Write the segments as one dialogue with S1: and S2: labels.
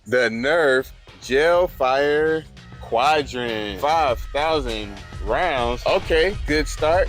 S1: The Nerf Gelfire Quadrant. 5,000 rounds. Okay, good start.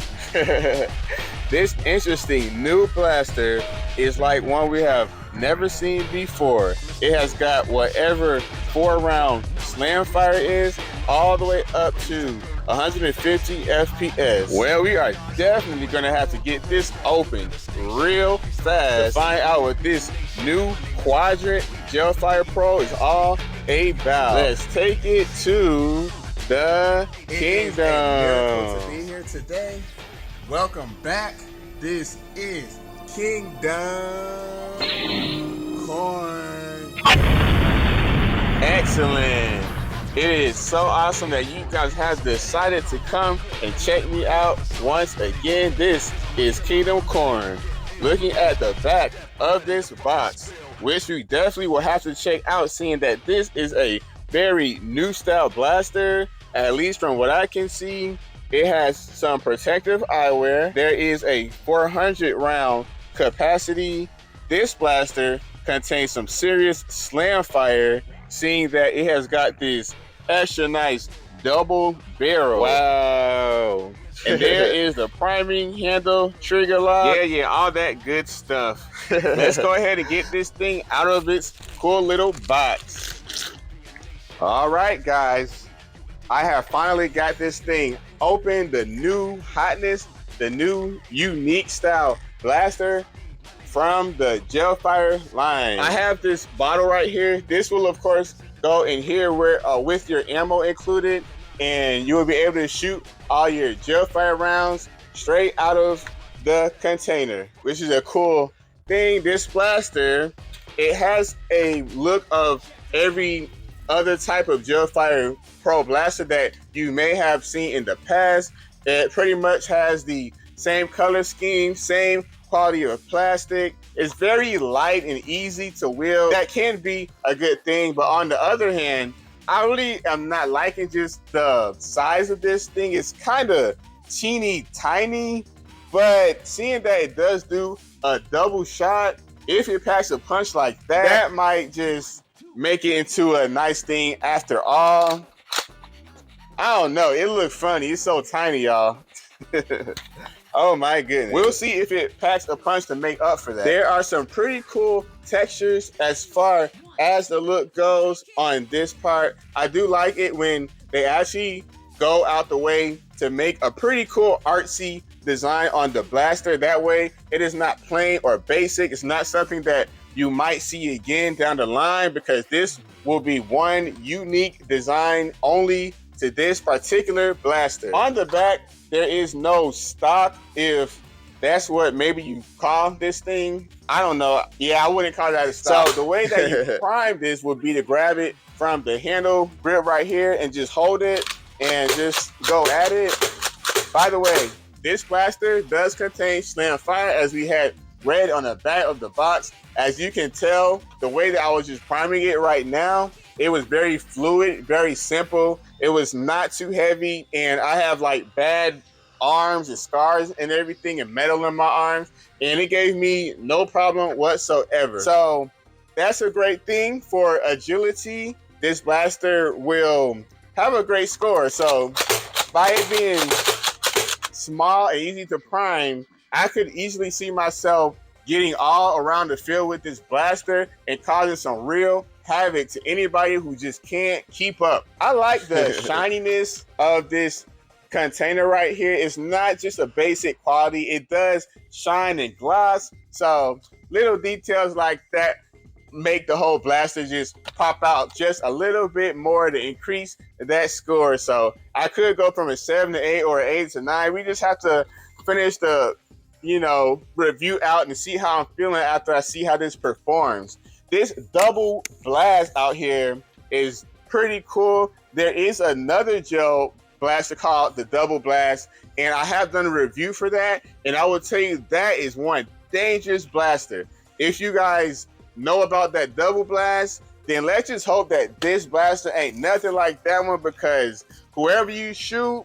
S1: This interesting new blaster is like one we have never seen before. It has got whatever 4-round Slamfire is, all the way up to 150 FPS. Well, we are definitely gonna have to get this open real fast to find out what this new Quadrant Gelfire Pro is all about. Let's take it to the kingdom.
S2: Miracle to be here today. Welcome back. This is Kingdom Corn.
S1: Excellent. It is so awesome that you guys have decided to come and check me out once again. This is Kingdom Corn. Looking at the back of this box, which we definitely will have to check out, seeing that this is a very new style blaster, at least from what I can see. It has some protective eyewear. There is a 400 round capacity. This blaster contains some serious slam fire, seeing that it has got this extra nice double barrel. Wow. And there is the priming handle, trigger lock. Yeah, all that good stuff. Let's go ahead and get this thing out of its cool little box. All right, guys. I have finally got this thing open, the new hotness, the new unique style blaster from the Gelfire line. I have this bottle right here. This will, of course, go in here with your ammo included, and you will be able to shoot all your Gelfire rounds straight out of the container, which is a cool thing. This blaster, it has a look of every other type of Gelfire Pro blaster that you may have seen in the past. It pretty much has the same color scheme, same quality of plastic. It's very light and easy to wield. That can be a good thing, but on the other hand, I really am not liking just the size of this thing. It's kind of teeny tiny, but seeing that it does do a double shot, if it packs a punch like that, that might just make it into a nice thing after all. I don't know. It looks funny. It's so tiny, y'all. Oh my goodness. We'll see if it packs a punch to make up for that. There are some pretty cool textures as far as the look goes on this part. I do like it when they actually go out the way to make a pretty cool artsy design on the blaster. That way it is not plain or basic. It's not something that you might see again down the line, because this will be one unique design only to this particular blaster. On the back, there is no stock, if that's what maybe you call this thing. I don't know. Yeah, I wouldn't call that a stock. So the way that you prime this would be to grab it from the handle grip right here and just hold it and just go at it. By the way, this blaster does contain Slamfire, as we had read on the back of the box. As you can tell, the way that I was just priming it right now, it was very fluid, very simple. It was not too heavy, and I have like bad arms and scars and everything and metal in my arms, and it gave me no problem whatsoever. So that's a great thing for agility. This blaster will have a great score. So by it being small and easy to prime, I could easily see myself getting all around the field with this blaster and causing some real havoc to anybody who just can't keep up. I like the shininess of this container right here. It's not just a basic quality. It does shine and gloss. So little details like that make the whole blaster just pop out just a little bit more to increase that score. So I could go from a 7 to 8 or an 8 to 9. We just have to finish the review out and see how I'm feeling after I see how this performs. This double blast out here is pretty cool. There is another gel blaster called the double blast, and I have done a review for that, and I will tell you that is one dangerous blaster. If you guys know about that double blast, then let's just hope that this blaster ain't nothing like that one, because whoever you shoot,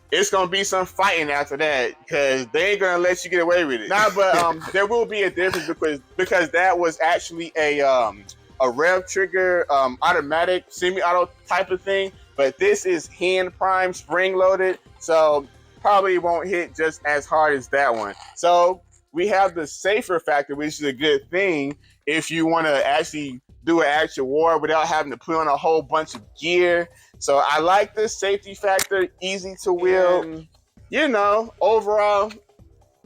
S1: it's gonna be some fighting after that, because they ain't gonna let you get away with it. Nah, but there will be a difference, because that was actually a a rev trigger, automatic, semi-auto type of thing, but this is hand prime, spring loaded, so probably won't hit just as hard as that one. So we have the safer factor, which is a good thing if you want to actually do an actual war without having to put on a whole bunch of gear. So I like this safety factor, easy to wield. And, you know, overall,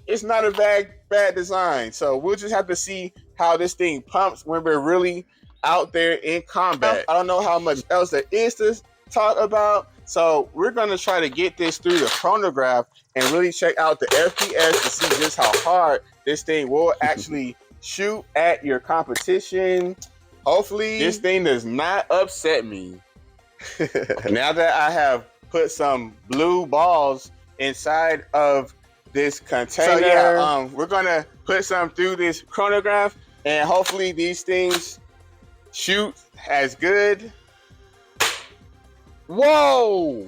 S1: it's not a bad design. So we'll just have to see how this thing pumps when we're really out there in combat. I don't know how much else there is to talk about. So we're gonna try to get this through the chronograph and really check out the FPS to see just how hard this thing will actually shoot at your competition. Hopefully this thing does not upset me. Now that I have put some blue balls inside of this container, so yeah, we're gonna put some through this chronograph and hopefully these things shoot as good. Whoa!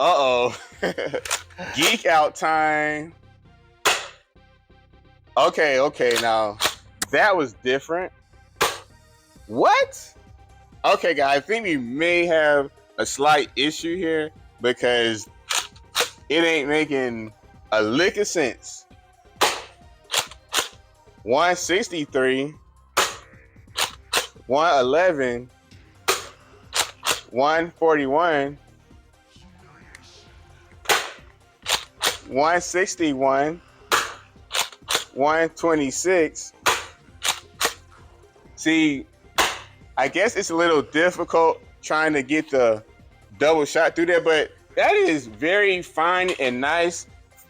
S1: Uh-oh. Geek out time. Okay, now that was different. What? Okay, guys, I think we may have a slight issue here because it ain't making a lick of sense. 163, 111, 141, 161, 126. See, I guess it's a little difficult trying to get the double shot through there, but that is very fine and nice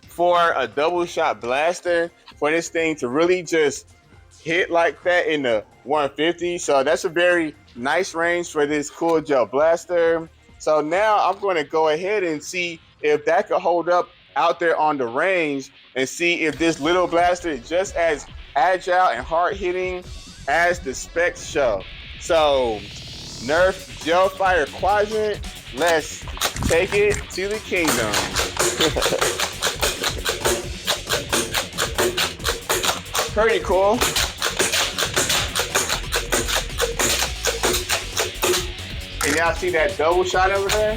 S1: for a double shot blaster, for this thing to really just hit like that in the 150. So that's a very nice range for this cool gel blaster. So now I'm going to go ahead and see if that could hold up out there on the range and see if this little blaster is just as agile and hard hitting as the specs show. So Nerf Gelfire Quadrant, let's take it to the kingdom. Pretty cool. Can y'all see that double shot over there?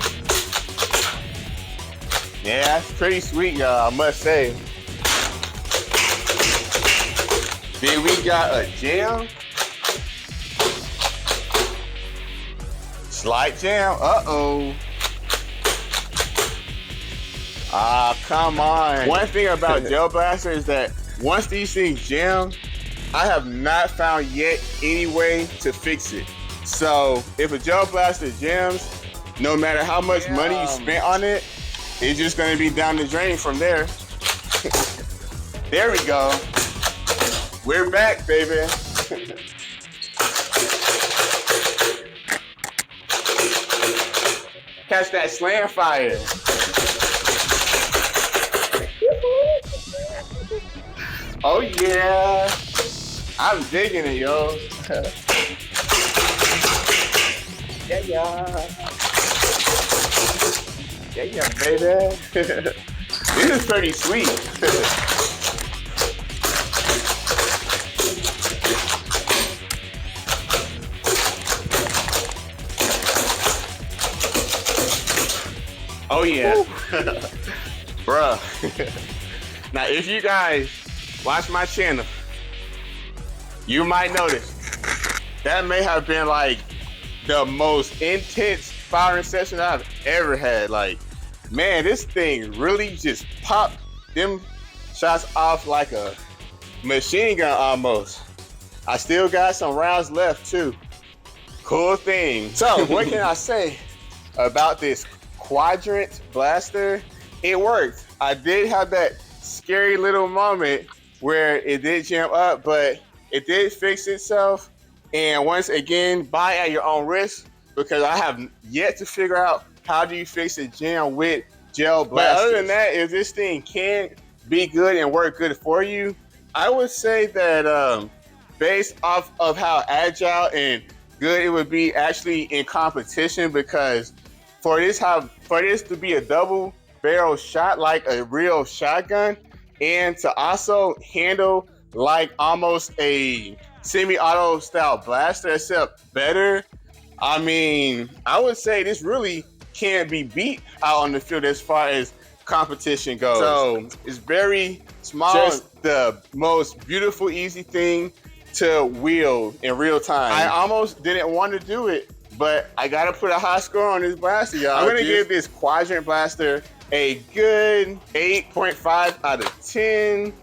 S1: Yeah, that's pretty sweet, y'all, I must say. Then we got a jam. Slight jam. Uh-oh. Ah, come on. One thing about Gel Blaster is that once these things jam, I have not found yet any way to fix it. So if a Gel Blaster jams, no matter how much money you spent on it, it's just gonna be down the drain from there. There we go. We're back, baby. Catch that Slamfire. Oh yeah. I'm digging it, yo. Yeah, baby. This is pretty sweet. Oh yeah. Bruh. Now if you guys watch my channel, you might notice that may have been like the most intense firing session I've ever had. Like, man, this thing really just popped them shots off like a machine gun almost. I still got some rounds left too. Cool thing. So what can I say about this Quadrant blaster? It worked. I did have that scary little moment where it did jam up, but it did fix itself. And once again, buy at your own risk, because I have yet to figure out how do you fix a jam with gel blasters. But other than that, if this thing can be good and work good for you, I would say that based off of how agile and good it would be actually in competition, because for this to be a double barrel shot like a real shotgun, and to also handle like almost a semi-auto style blaster, except better. I mean, I would say this really can't be beat out on the field as far as competition goes. So it's very small. Just the most beautiful, easy thing to wield in real time. I almost didn't want to do it, but I gotta put a high score on this blaster, y'all. I'm gonna give this Quadrant blaster a good 8.5 out of 10.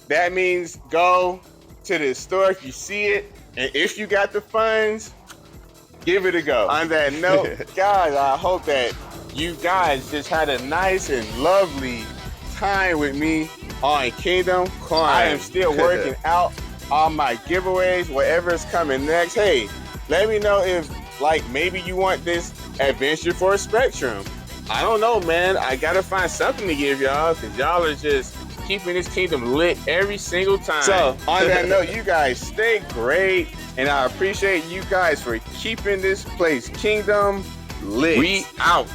S1: That means go to the store if you see it, and if you got the funds, give it a go. On that note, guys, I hope that you guys just had a nice and lovely time with me on Kingdom Coin. I am still working out all my giveaways, whatever's coming next. Hey, let me know if, like, maybe you want this Adventure for Spectrum. I don't know, man. I gotta find something to give y'all, because y'all are just keeping this kingdom lit every single time. So, on that note, you guys stay great, and I appreciate you guys for keeping this place kingdom lit. We out.